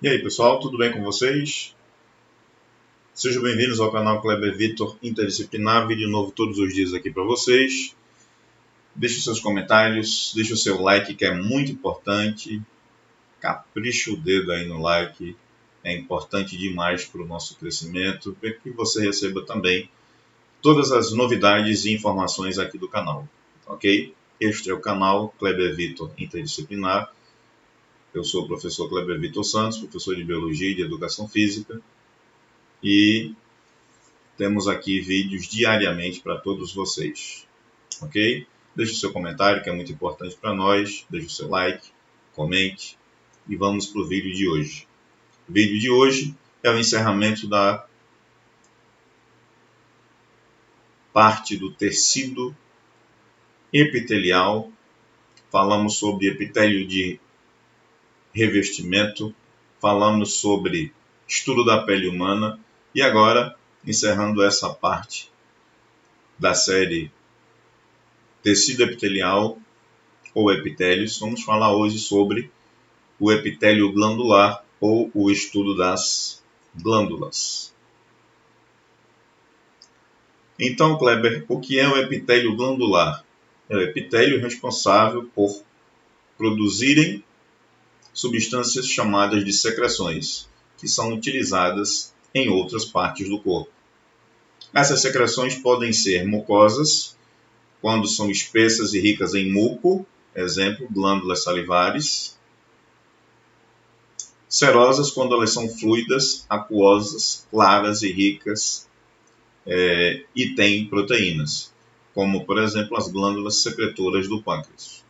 E aí pessoal, tudo bem com vocês? Sejam bem-vindos ao canal Kleber Vitor Interdisciplinar, vídeo novo todos os dias aqui para vocês. Deixe seus comentários, deixe o seu like que é muito importante, capricha o dedo aí no like, é importante demais para o nosso crescimento, para que você receba também todas as novidades e informações aqui do canal, ok? Este é o canal Kleber Vitor Interdisciplinar. Eu sou o professor Kleber Vitor Santos, professor de Biologia e de Educação Física, e temos aqui vídeos diariamente para todos vocês, ok? Deixe o seu comentário, que é muito importante para nós, deixe o seu like, comente, e vamos para o vídeo de hoje. O vídeo de hoje é o encerramento da parte do tecido epitelial. Falamos sobre epitélio de revestimento, falamos sobre estudo da pele humana, e agora, encerrando essa parte da série tecido epitelial ou epitélios, vamos falar hoje sobre o epitélio glandular ou o estudo das glândulas. Então, Kleber, o que é o epitélio glandular? É o epitélio responsável por produzirem substâncias chamadas de secreções, que são utilizadas em outras partes do corpo. Essas secreções podem ser mucosas, quando são espessas e ricas em muco, exemplo, glândulas salivares. Serosas, quando elas são fluidas, aquosas, claras e ricas e têm proteínas, como, por exemplo, as glândulas secretoras do pâncreas.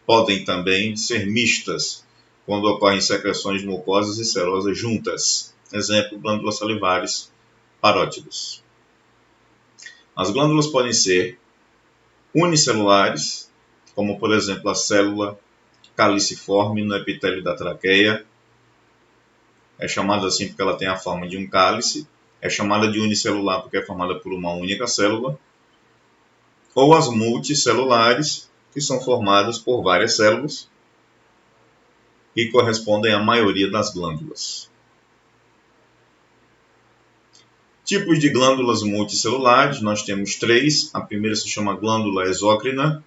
Podem também ser mistas, quando ocorrem secreções mucosas e serosas juntas, exemplo, glândulas salivares parótidas. As glândulas podem ser unicelulares, como, por exemplo, a célula caliciforme no epitélio da traqueia. É chamada assim porque ela tem a forma de um cálice. É chamada de unicelular porque é formada por uma única célula. Ou as multicelulares, que são formadas por várias células e correspondem à maioria das glândulas. Tipos de glândulas multicelulares, nós temos três. A primeira se chama glândula exócrina,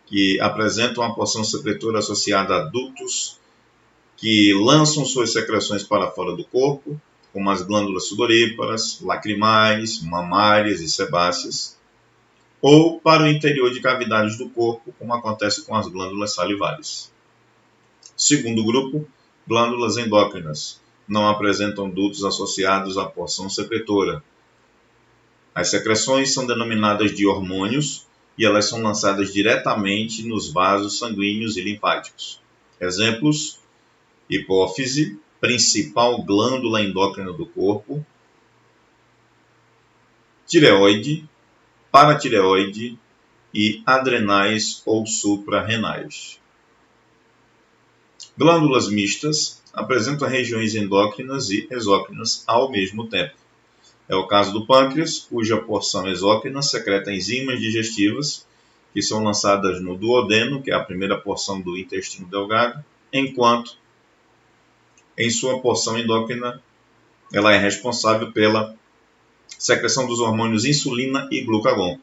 que apresenta uma porção secretora associada a ductos que lançam suas secreções para fora do corpo, como as glândulas sudoríparas, lacrimais, mamárias e sebáceas, ou para o interior de cavidades do corpo, como acontece com as glândulas salivares. Segundo grupo, glândulas endócrinas, não apresentam dutos associados à porção secretora. As secreções são denominadas de hormônios e elas são lançadas diretamente nos vasos sanguíneos e linfáticos. Exemplos: hipófise, principal glândula endócrina do corpo, tireoide, paratireoide e adrenais ou suprarrenais. Glândulas mistas apresentam regiões endócrinas e exócrinas ao mesmo tempo. É o caso do pâncreas, cuja porção exócrina secreta enzimas digestivas que são lançadas no duodeno, que é a primeira porção do intestino delgado, enquanto em sua porção endócrina ela é responsável pela secreção dos hormônios insulina e glucagon.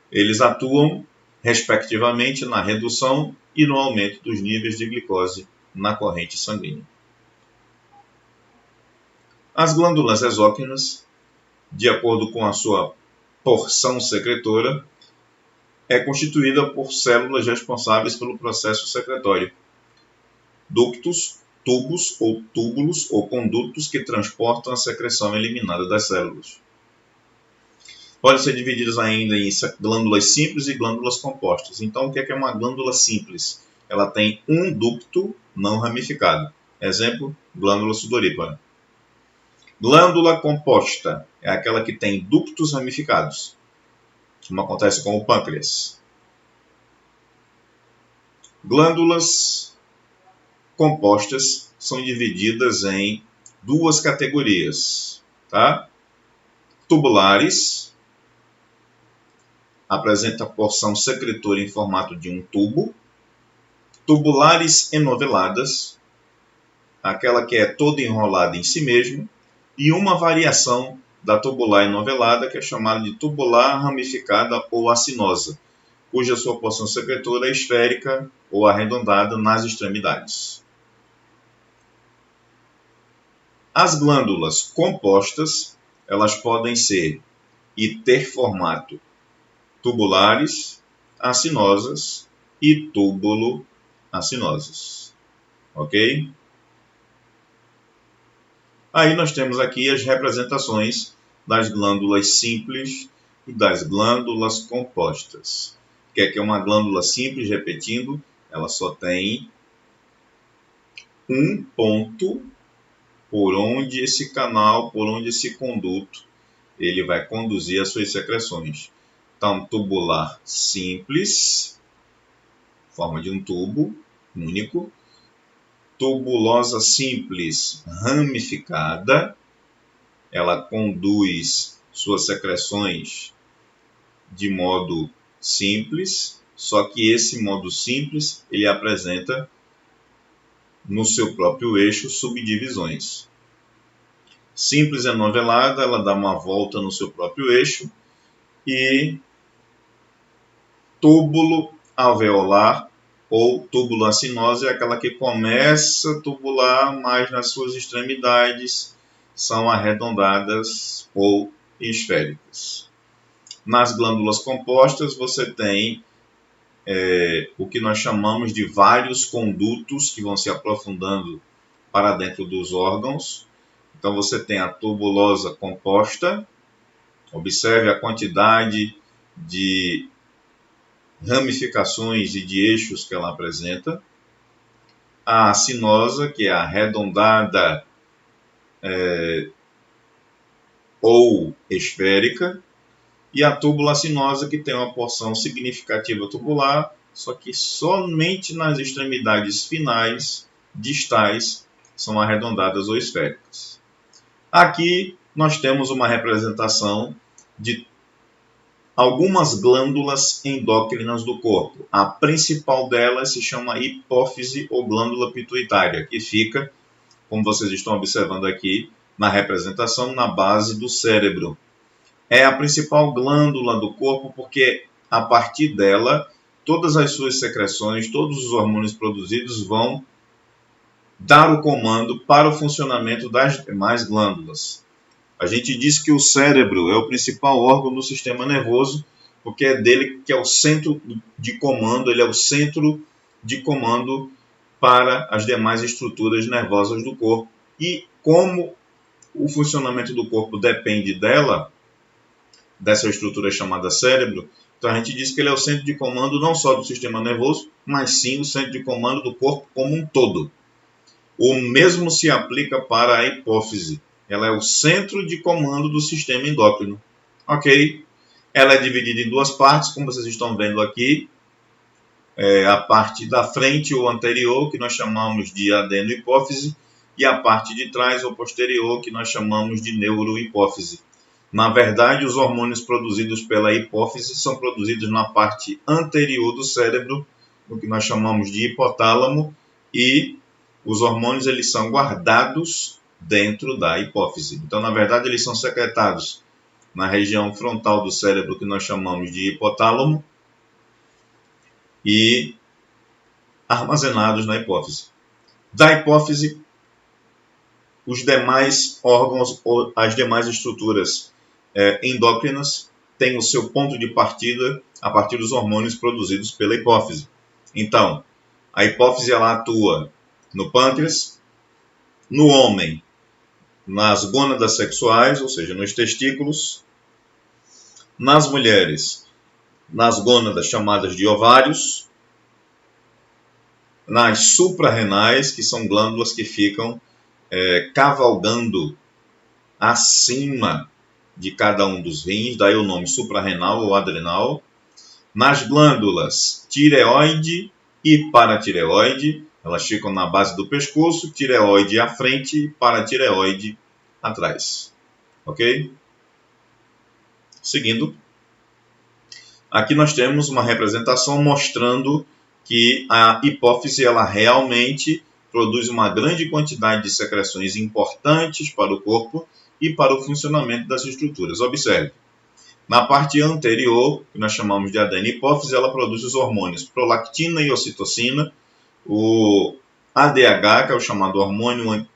Eles atuam, respectivamente, na redução e no aumento dos níveis de glicose na corrente sanguínea. As glândulas exócrinas, de acordo com a sua porção secretora, é constituída por células responsáveis pelo processo secretório. Ductos, tubos ou túbulos ou condutos que transportam a secreção eliminada das células. Podem ser divididas ainda em glândulas simples e glândulas compostas. Então, o que é uma glândula simples? Ela tem um ducto não ramificado. Exemplo, glândula sudorípara. Glândula composta é aquela que tem ductos ramificados, como acontece com o pâncreas. Glândulas compostas são divididas em duas categorias, tá? Tubulares, apresenta porção secretora em formato de um tubo. Tubulares enoveladas, aquela que é toda enrolada em si mesma, e uma variação da tubular enovelada, que é chamada de tubular ramificada ou acinosa, cuja sua porção secretora é esférica ou arredondada nas extremidades. As glândulas compostas, elas podem ser e ter formato tubulares, acinosas e túbulo-acinosas. Ok? Aí nós temos aqui as representações das glândulas simples e das glândulas compostas. O que é uma glândula simples? Repetindo, ela só tem um ponto por onde esse canal, por onde esse conduto, ele vai conduzir as suas secreções. Então, tubular simples, forma de um tubo único. Tubulosa simples ramificada, ela conduz suas secreções de modo simples, só que esse modo simples ele apresenta no seu próprio eixo subdivisões. Simples enovelada, ela dá uma volta no seu próprio eixo, e túbulo alveolar ou tubuloacinose é aquela que começa tubular, mas nas suas extremidades são arredondadas ou esféricas. Nas glândulas compostas você tem o que nós chamamos de vários condutos que vão se aprofundando para dentro dos órgãos. Então você tem a tubulosa composta, observe a quantidade de ramificações e de eixos que ela apresenta. A acinosa, que é arredondada ou esférica, e a túbulo-acinosa, que tem uma porção significativa tubular, só que somente nas extremidades finais, distais, são arredondadas ou esféricas. Aqui nós temos uma representação de algumas glândulas endócrinas do corpo. A principal delas se chama hipófise ou glândula pituitária, que fica, como vocês estão observando aqui, na representação, na base do cérebro. É a principal glândula do corpo porque, a partir dela, todas as suas secreções, todos os hormônios produzidos vão dar o comando para o funcionamento das demais glândulas. A gente diz que o cérebro é o principal órgão do sistema nervoso, porque é dele que é o centro de comando, ele é o centro de comando para as demais estruturas nervosas do corpo. E como o funcionamento do corpo depende dela, dessa estrutura chamada cérebro, então a gente diz que ele é o centro de comando não só do sistema nervoso, mas sim o centro de comando do corpo como um todo. O mesmo se aplica para a hipófise. Ela é o centro de comando do sistema endócrino. Ok? Ela é dividida em duas partes, como vocês estão vendo aqui. A parte da frente ou anterior, que nós chamamos de adenohipófise, e a parte de trás ou posterior, que nós chamamos de neurohipófise. Na verdade, os hormônios produzidos pela hipófise são produzidos na parte anterior do cérebro, o que nós chamamos de hipotálamo, e os hormônios eles são guardados dentro da hipófise. Então, na verdade, eles são secretados na região frontal do cérebro, que nós chamamos de hipotálamo, e armazenados na hipófise. Da hipófise, os demais órgãos, ou as demais estruturas endócrinas, têm o seu ponto de partida a partir dos hormônios produzidos pela hipófise. Então, a hipófise ela atua no pâncreas, no homem, nas gônadas sexuais, ou seja, nos testículos, nas mulheres, nas gônadas chamadas de ovários, nas suprarrenais, que são glândulas que ficam cavalgando acima de cada um dos rins, daí o nome suprarrenal ou adrenal, nas glândulas tireoide e paratireoide, elas ficam na base do pescoço, tireoide à frente e paratireoide atrás. Ok? Seguindo, aqui nós temos uma representação mostrando que a hipófise ela realmente produz uma grande quantidade de secreções importantes para o corpo e para o funcionamento das estruturas. Observe, na parte anterior, que nós chamamos de adena e hipófise, ela produz os hormônios prolactina e ocitocina, o ADH, que é o chamado hormônio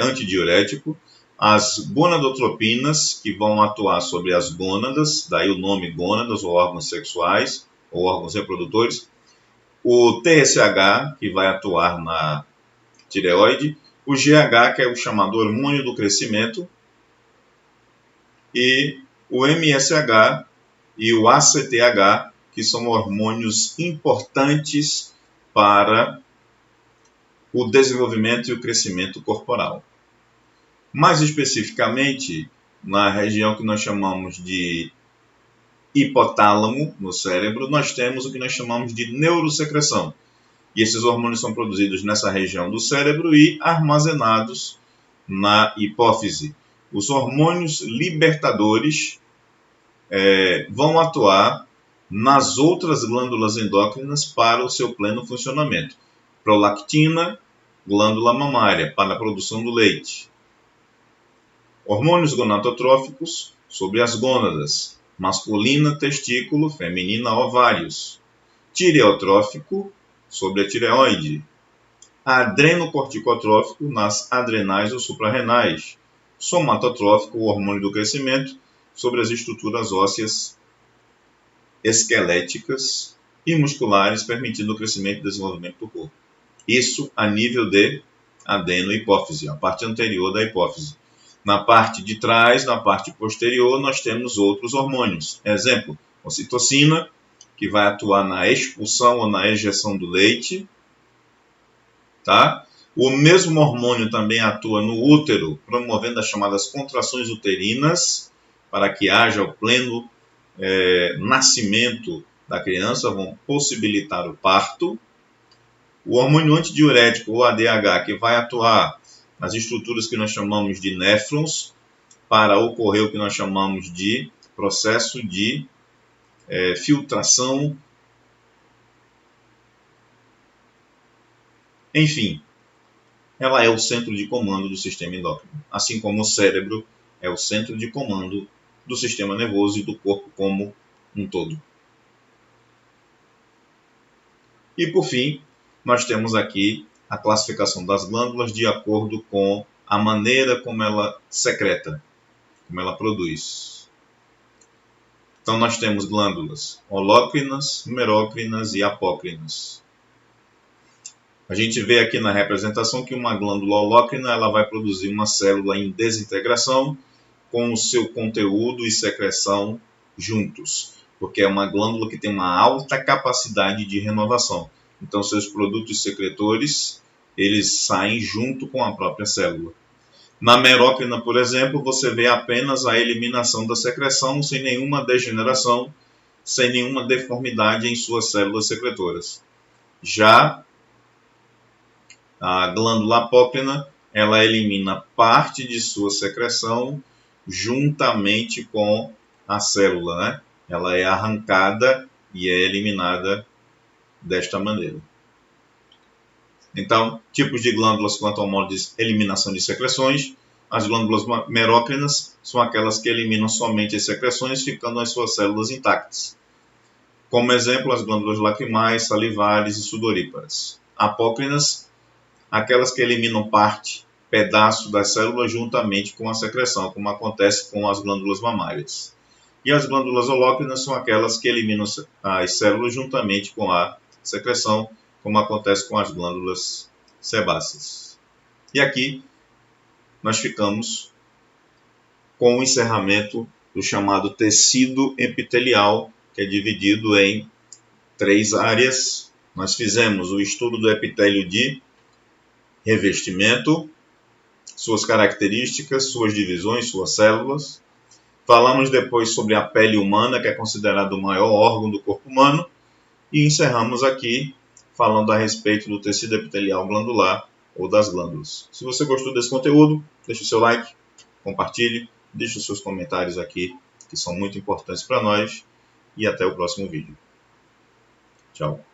antidiurético, as gonadotropinas, que vão atuar sobre as gônadas, daí o nome gônadas, ou órgãos sexuais, ou órgãos reprodutores, o TSH, que vai atuar na tireoide, o GH, que é o chamado hormônio do crescimento, e o MSH e o ACTH, que são hormônios importantes para o desenvolvimento e o crescimento corporal. Mais especificamente, na região que nós chamamos de hipotálamo, no cérebro, nós temos o que nós chamamos de neurosecreção. E esses hormônios são produzidos nessa região do cérebro e armazenados na hipófise. Os hormônios libertadores vão atuar nas outras glândulas endócrinas para o seu pleno funcionamento. Prolactina, glândula mamária, para a produção do leite. Hormônios gonadotróficos sobre as gônadas, masculina, testículo, feminina, ovários. Tireotrófico sobre a tireoide. Adrenocorticotrófico nas adrenais ou suprarrenais. Somatotrófico, o hormônio do crescimento, sobre as estruturas ósseas esqueléticas e musculares, permitindo o crescimento e desenvolvimento do corpo. Isso a nível de adeno-hipófise, a parte anterior da hipófise. Na parte de trás, na parte posterior, nós temos outros hormônios. Exemplo, ocitocina, que vai atuar na expulsão ou na ejeção do leite. Tá? O mesmo hormônio também atua no útero, promovendo as chamadas contrações uterinas, para que haja o pleno nascimento da criança, vão possibilitar o parto. O hormônio antidiurético, o ADH, que vai atuar nas estruturas que nós chamamos de néfrons, para ocorrer o que nós chamamos de processo de filtração. Enfim, ela é o centro de comando do sistema endócrino, assim como o cérebro é o centro de comando do sistema nervoso e do corpo como um todo. E por fim, nós temos aqui a classificação das glândulas de acordo com a maneira como ela secreta, como ela produz. Então nós temos glândulas holócrinas, merócrinas e apócrinas. A gente vê aqui na representação que uma glândula holócrina ela vai produzir uma célula em desintegração com o seu conteúdo e secreção juntos, porque é uma glândula que tem uma alta capacidade de renovação. Então seus produtos secretores eles saem junto com a própria célula. Na merócrina, por exemplo, você vê apenas a eliminação da secreção sem nenhuma degeneração, sem nenhuma deformidade em suas células secretoras. Já a glândula apócrina, ela elimina parte de sua secreção juntamente com a célula, né? Ela é arrancada e é eliminada desta maneira. Então, tipos de glândulas quanto ao modo de eliminação de secreções. As glândulas merócrinas são aquelas que eliminam somente as secreções, ficando as suas células intactas. Como exemplo, as glândulas lacrimais, salivares e sudoríparas. Apócrinas, aquelas que eliminam parte, pedaço das células juntamente com a secreção, como acontece com as glândulas mamárias. E as glândulas holócrinas são aquelas que eliminam as células juntamente com a secreção, como acontece com as glândulas sebáceas. E aqui nós ficamos com o encerramento do chamado tecido epitelial, que é dividido em 3 áreas. Nós fizemos o estudo do epitélio de revestimento, suas características, suas divisões, suas células. Falamos depois sobre a pele humana, que é considerado o maior órgão do corpo humano. E encerramos aqui falando a respeito do tecido epitelial glandular ou das glândulas. Se você gostou desse conteúdo, deixe o seu like, compartilhe, deixe os seus comentários aqui, que são muito importantes para nós. E até o próximo vídeo. Tchau.